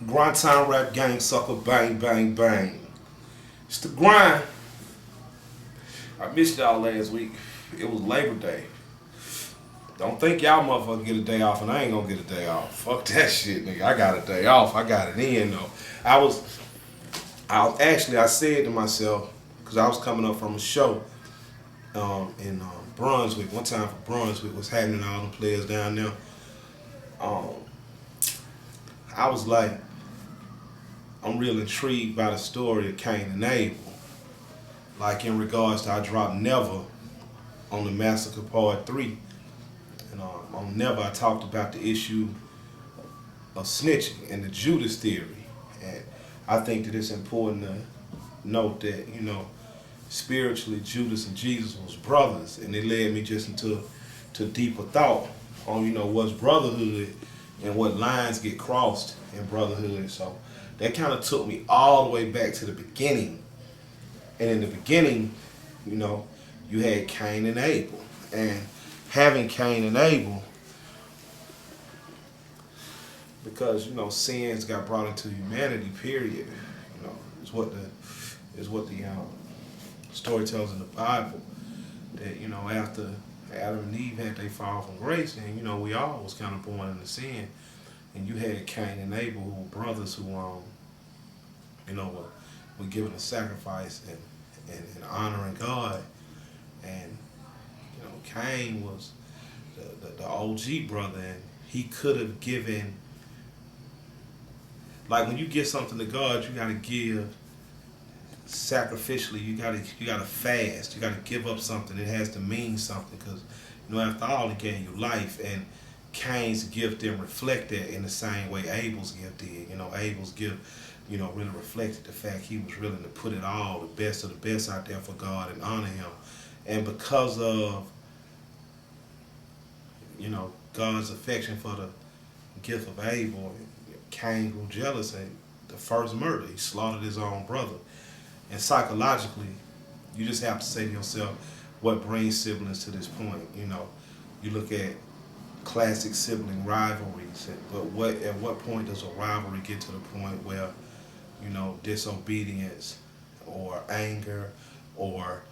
Grind time rap gang sucker bang bang bang. It's the grind. I missed y'all last week. It was Labor Day. Don't think y'all motherfuckers get a day off and I ain't gonna get a day off. Fuck that shit, nigga. I got a day off. I got it in though. I said to myself, because I was coming up from a show in Brunswick. One time for Brunswick was happening, all the players down there. Um, I was like, I'm real intrigued by the story of Cain and Abel. Like in regards to I dropped Never on the Massacre Part 3. And on Never I talked about the issue of snitching and the Judas theory. And I think that it's important to note that, spiritually Judas and Jesus was brothers, and it led me just into deeper thought on, what's brotherhood and what lines get crossed in brotherhood. So that kind of took me all the way back to the beginning. And in the beginning, you had Cain and Abel. And having Cain and Abel, because, sins got brought into humanity, period. Is what the story tells in the Bible. That, after Adam and Eve had they fall from grace, and, we all was kind of born into sin. And you had Cain and Abel, who were brothers who, were given a sacrifice and honoring God. And, Cain was the OG brother, and he could have given, like when you give something to God, you got to give sacrificially. You gotta fast. You gotta give up something. It has to mean something, because, after all, he gave you life, and Cain's gift didn't reflect that in the same way Abel's gift did. Abel's gift, really reflected the fact he was willing to put it all, the best of the best, out there for God and honor him. And because of, God's affection for the gift of Abel, Cain grew jealous, and the first murder, he slaughtered his own brother. And psychologically, you just have to say to yourself, what brings siblings to this point? You look at classic sibling rivalries, but at what point does a rivalry get to the point where, disobedience or anger or,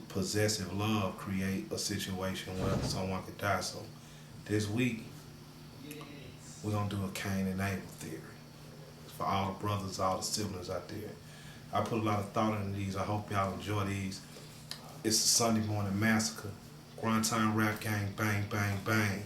possessive love create a situation where someone could die? So this week, we're going to do a Cain and Abel theory. For all the brothers, all the siblings out there. I put a lot of thought into these. I hope y'all enjoy these. It's the Sunday Morning Massacre. Grind time rap gang, bang, bang, bang.